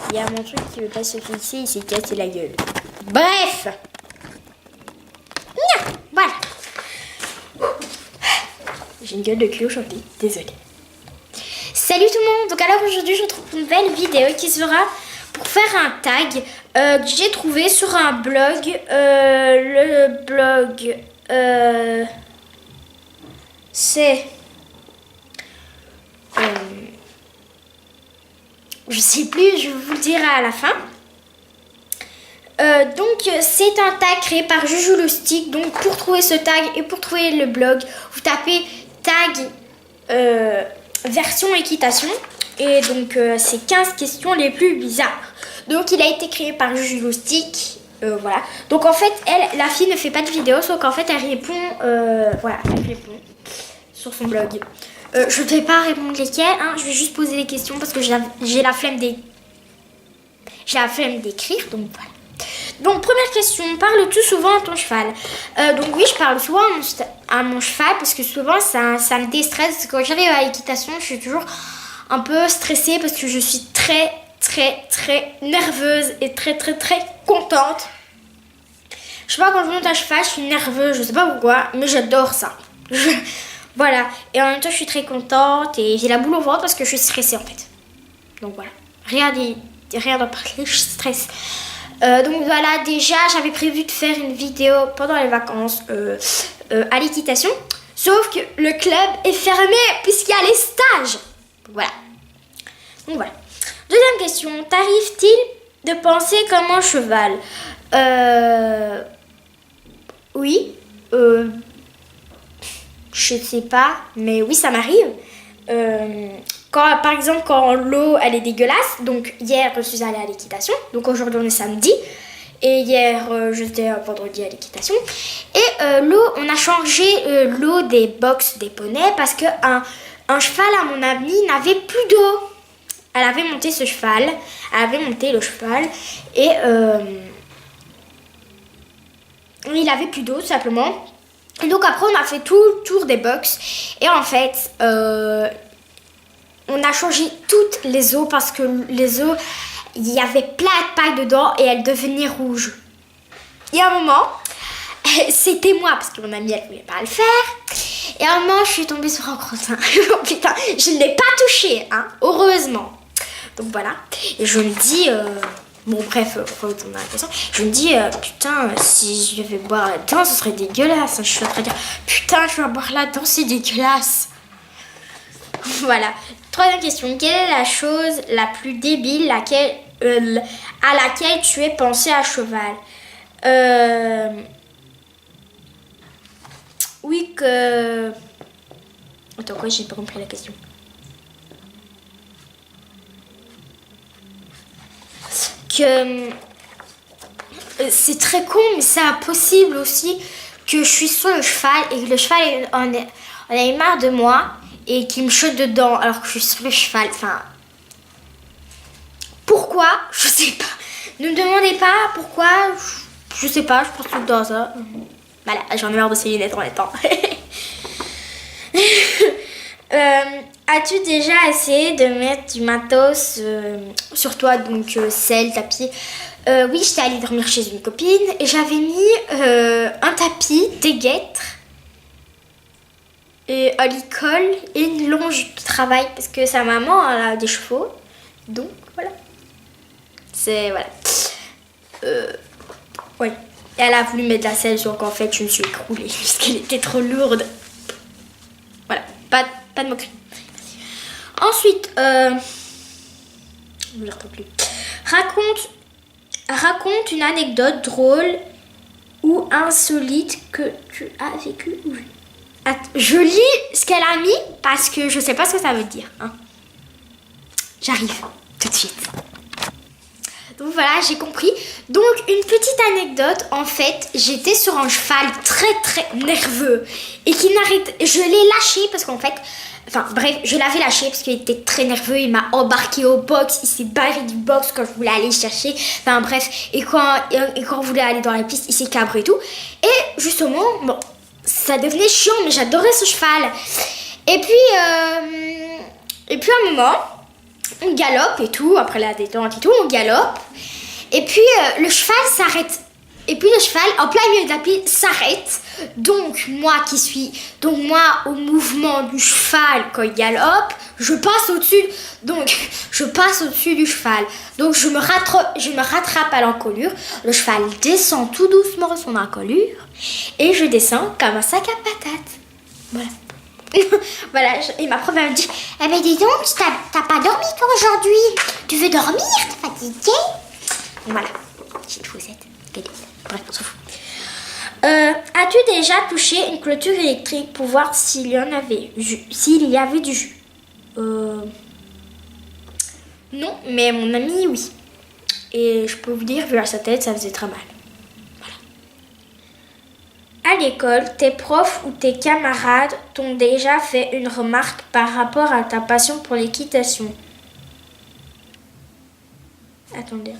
Il y a mon truc qui veut pas se fixer, il s'est cassé la gueule. Bref. Voilà. J'ai une gueule de cul aujourd'hui, désolée. Salut tout le monde. Donc alors aujourd'hui je vous retrouve pour une nouvelle vidéo qui sera pour faire un tag que j'ai trouvé sur un blog. Le blog c'est... je sais plus, je vais vous le dire à la fin. Donc c'est un tag créé par Juju le Stick. Donc pour trouver ce tag et pour trouver le blog, vous tapez tag version équitation. Et donc c'est 15 questions les plus bizarres. Donc il a été créé par Juju le Stick. Voilà. Donc en fait la fille ne fait pas de vidéo, sauf qu'en fait elle répond, voilà, elle répond sur son blog. Je ne vais pas répondre lesquelles, hein, je vais juste poser les questions parce que j'ai la flemme d'écrire, donc voilà. Donc première question, parles-tu souvent à ton cheval? Donc oui, je parle souvent à mon cheval parce que souvent ça me déstresse. Quand j'arrive à l'équitation, je suis toujours un peu stressée parce que je suis très nerveuse et très contente. Je sais pas, quand je monte à cheval, je suis nerveuse, je sais pas pourquoi, mais j'adore ça. Voilà, et en même temps je suis très contente et j'ai la boule au ventre parce que je suis stressée en fait. Donc voilà, rien d'en parler, je stresse. Donc voilà, déjà j'avais prévu de faire une vidéo pendant les vacances à l'équitation. Sauf que le club est fermé puisqu'il y a les stages. Voilà. Donc voilà. Deuxième question, t'arrive-t-il de penser comme un cheval? Oui. Je sais pas, mais oui, ça m'arrive. Par exemple, quand l'eau, elle est dégueulasse. Donc, hier, je suis allée à l'équitation. Donc, aujourd'hui, on est samedi. Et hier, j'étais vendredi à l'équitation. Et l'eau, on a changé l'eau des box des poneys parce qu'un cheval, à mon avis, n'avait plus d'eau. Elle avait monté ce cheval. Elle avait monté le cheval. Et il avait plus d'eau, tout simplement. Et donc après on a fait tout le tour des box et en fait on a changé toutes les eaux parce que les eaux, il y avait plein de pailles dedans et elles devenaient rouges. Et à un moment, c'était moi parce que mon amie elle voulait pas le faire. Et à un moment je suis tombée sur un crottin. Oh putain, je ne l'ai pas touché, hein, heureusement. Donc voilà, et je me dis... bon bref, retourner à la question. Je me dis, putain, si je vais boire là-dedans, ce serait dégueulasse. Je suis en train de dire, putain, je vais boire là-dedans, c'est dégueulasse. Voilà. Troisième question. Quelle est la chose la plus débile à laquelle tu es pensé à cheval? Oui que... Attends, quoi, j'ai pas compris la question. Que c'est très con, mais c'est impossible aussi que je suis sur le cheval et que le cheval en a marre de moi et qu'il me chute dedans alors que je suis sur le cheval. Enfin, pourquoi? Je sais pas. Ne me demandez pas pourquoi. Je sais pas, je pense tout dans ça. Voilà, j'en ai marre de ces lunettes en même temps. As-tu déjà essayé de mettre du matos sur toi, donc selle, tapis? Oui, j'étais allée dormir chez une copine et j'avais mis un tapis, des guêtres et à l'école et une longe de travail parce que sa maman elle a des chevaux, donc voilà. C'est voilà. Ouais. Et elle a voulu mettre de la selle, donc en fait je me suis écroulée parce qu'elle était trop lourde. Voilà, pas de moquerie. Ensuite, je ne retrouve plus. Raconte une anecdote drôle ou insolite que tu as vécue ou vue. Je lis ce qu'elle a mis parce que je sais pas ce que ça veut dire. Hein. J'arrive tout de suite. Donc voilà, j'ai compris. Donc une petite anecdote, en fait, j'étais sur un cheval très nerveux et qui n'arrête. Je l'ai lâché parce qu'en fait, enfin bref, je l'avais lâché parce qu'il était très nerveux. Il m'a embarqué au box, il s'est barré du box quand je voulais aller chercher. Enfin bref, et quand on voulait aller dans la piste, il s'est cabré et tout. Et justement, bon, ça devenait chiant, mais j'adorais ce cheval. Et puis à un moment, on galope et tout, après la détente et tout, on galope. Et puis le cheval s'arrête. Et puis le cheval, en plein milieu de la piste, s'arrête. Donc moi au mouvement du cheval quand il galope, je passe au-dessus. Donc je passe au-dessus du cheval. Donc je me rattrape à l'encolure. Le cheval descend tout doucement son encolure et je descends comme un sac à patates. Voilà. Voilà, et ma prof elle me dit mais dis donc, t'as pas dormi toi aujourd'hui? Tu veux dormir? T'es fatiguée? Voilà, petite chaussette. Bref, on s'en fout. As-tu déjà touché une clôture électrique pour voir s'il y avait du jus? Non, mais mon ami oui. Et je peux vous dire, vu à sa tête, ça faisait très mal. À l'école, tes profs ou tes camarades t'ont déjà fait une remarque par rapport à ta passion pour l'équitation. Attendez.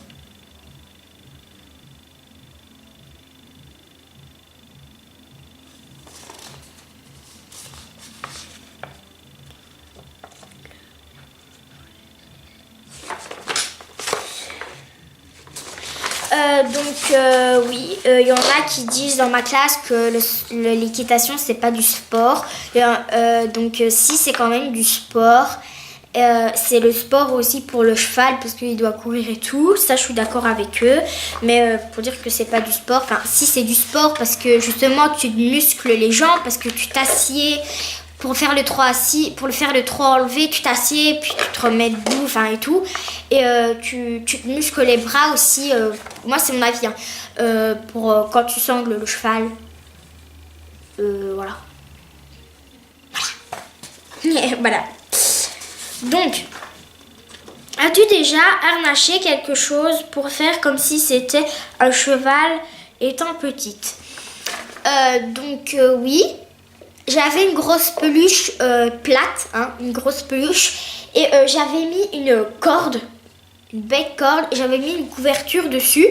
Oui, il y en a qui disent dans ma classe que l'équitation c'est pas du sport. Si c'est quand même du sport, c'est le sport aussi pour le cheval parce qu'il doit courir et tout. Ça, je suis d'accord avec eux. Mais pour dire que c'est pas du sport, enfin si c'est du sport parce que justement tu muscles les jambes parce que tu t'assieds. Pour faire le 3 assis, pour le faire le 3 enlevé, tu t'assieds, puis tu te remets debout, enfin et tout. Et tu te muscles les bras aussi. Moi, c'est mon avis. Pour quand tu sangles le cheval. Voilà. Voilà. Donc, as-tu déjà harnaché quelque chose pour faire comme si c'était un cheval étant petite? Oui. J'avais une grosse peluche plate, une grosse peluche, et j'avais mis une corde, une belle corde, et j'avais mis une couverture dessus,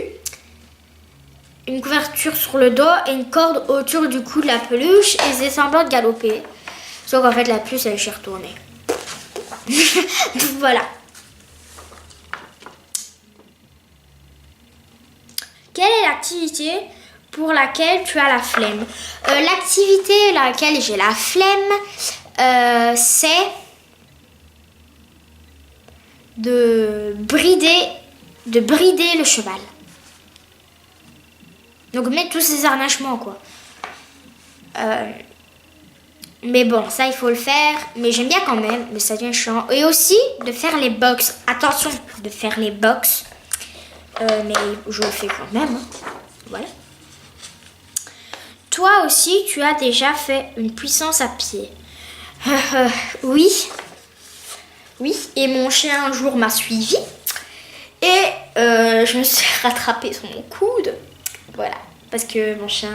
une couverture sur le dos et une corde autour du cou de la peluche, et c'est semblant de galoper. Sauf qu'en fait la peluche elle s'est retournée. Voilà. Quelle est l'activité pour laquelle tu as la flemme? L'activité laquelle j'ai la flemme, c'est de brider le cheval. Donc mettre tous ces harnachements quoi. Mais bon, ça il faut le faire. Mais j'aime bien quand même, mais ça devient chiant. Et aussi de faire les box. Attention, de faire les box. Mais je le fais quand même. Voilà. Toi aussi, tu as déjà fait une puissance à pied. Oui. Oui, et mon chien un jour m'a suivi. Et je me suis rattrapée sur mon coude. Voilà, parce que mon chien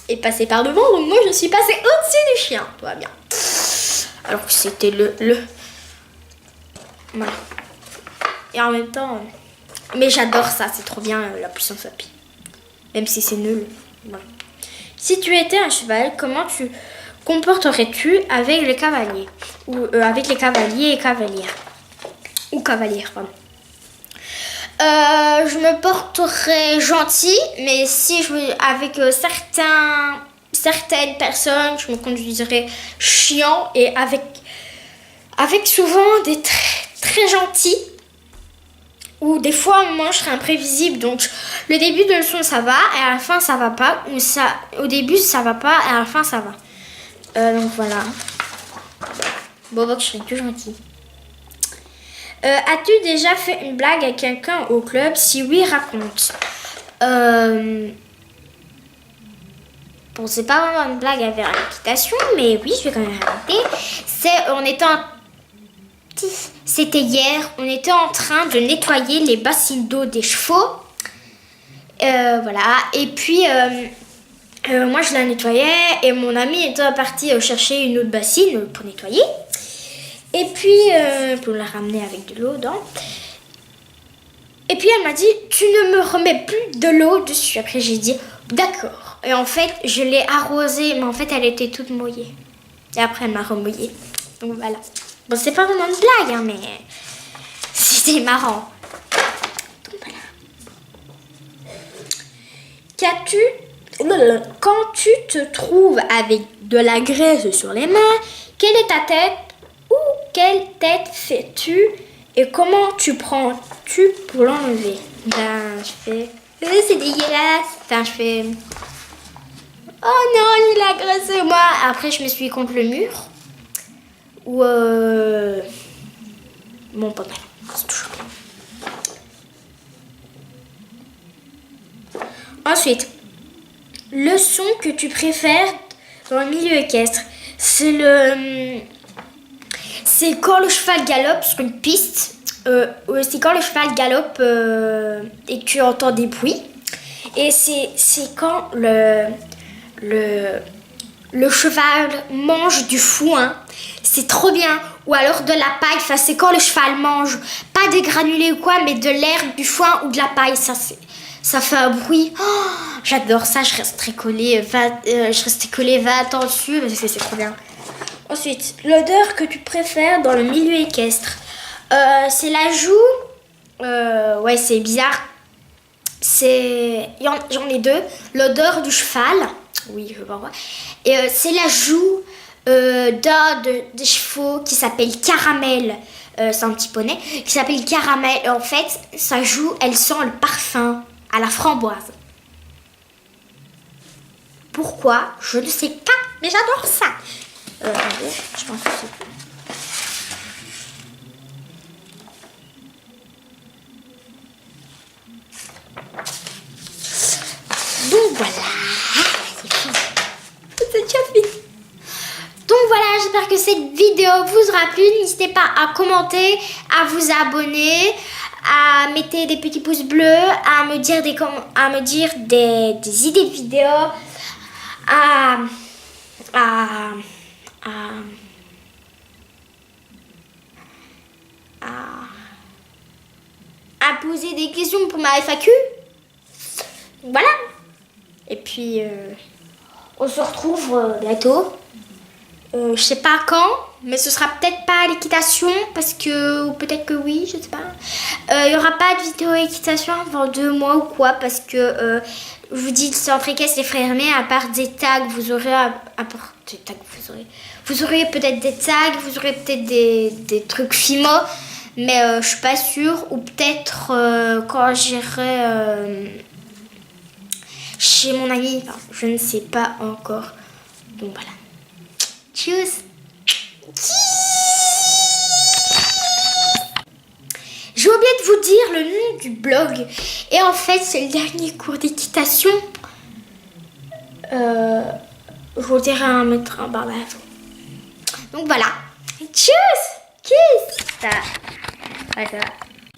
est passé par devant. Donc moi, je suis passée au-dessus du chien. Tout va bien. Alors que c'était le... Voilà. Et en même temps... Mais j'adore ça, c'est trop bien la puissance à pied. Même si c'est nul. Voilà. Si tu étais un cheval, comment tu comporterais-tu avec les cavaliers? Ou avec les cavaliers et cavalières? Ou cavalières, pardon. Je me porterais gentil, mais si avec certaines personnes, je me conduirais chiant et avec souvent des très gentils. Ou des fois, moi, je serais imprévisible. Donc, le début de leçon, ça va. Et à la fin, ça va pas. Au début, ça va pas. Et à la fin, ça va. Donc, voilà. Bon, donc, je serais plus gentille. As-tu déjà fait une blague à quelqu'un au club? Si oui, raconte. Bon, c'est pas vraiment une blague avec l'équitation. Mais oui, je vais quand même raconter. C'était hier, on était en train de nettoyer les bassines d'eau des chevaux. Voilà, et puis moi je la nettoyais et mon ami était parti chercher une autre bassine pour nettoyer. Et puis, pour la ramener avec de l'eau dedans. Et puis elle m'a dit, tu ne me remets plus de l'eau dessus. Après j'ai dit, d'accord. Et en fait, je l'ai arrosée, mais en fait elle était toute mouillée. Et après elle m'a remouillée. Donc voilà. Bon, c'est pas vraiment une blague, hein, mais c'était marrant. Donc, voilà. Quand tu te trouves avec de la graisse sur les mains, quelle est ta tête ou quelle tête fais-tu et comment tu prends-tu pour l'enlever? Ben, je fais... c'est dégueulasse. Enfin, je fais... Oh non, j'ai la graisse sur moi. Après, je me suis contre le mur. Ou mon pantalon. C'est toujours bien. Ensuite, le son que tu préfères dans le milieu équestre, c'est quand le cheval galope sur une piste. C'est quand le cheval galope et que tu entends des bruits. Et c'est quand le cheval mange du foin. C'est trop bien. Ou alors de la paille. Enfin, c'est quand le cheval mange pas des granulés ou quoi, mais de l'herbe, du foin ou de la paille. Ça fait un bruit. Oh, j'adore ça. Je resterai collée 20 ans dessus parce que c'est trop bien. Ensuite, l'odeur que tu préfères dans le milieu équestre. C'est la joue. Ouais, c'est bizarre. J'en ai deux. L'odeur du cheval. Oui, je vois. Et c'est la joue d'un des chevaux qui s'appelle Caramel. C'est un petit poney qui s'appelle Caramel. Et en fait, sa joue, elle sent le parfum à la framboise. Pourquoi? Je ne sais pas, mais j'adore ça. Je pense que c'est... Donc voilà, c'est déjà fini. Donc voilà, j'espère que cette vidéo vous aura plu. N'hésitez pas à commenter, à vous abonner, à mettre des petits pouces bleus, à me dire des idées de vidéos, à poser des questions pour ma FAQ. Voilà. Et puis, on se retrouve bientôt. Je sais pas quand, mais ce sera peut-être pas à l'équitation, ou peut-être que oui, je sais pas. Il y aura pas de vidéo équitation avant 2 mois ou quoi, parce que je vous dis, le centre équestre est fermé, à part des tags, vous aurez vous aurez peut-être des tags, vous aurez peut-être des trucs FIMO, mais je suis pas sûre, ou peut-être quand j'irai chez mon ami, enfin, je ne sais pas encore. Donc voilà. Tchuss. J'ai oublié de vous dire le nom du blog. Et en fait, c'est le dernier cours d'équitation. Je vous dirai à mettre un barre d'infos. Donc voilà. Tchuss. Kiss. Voilà.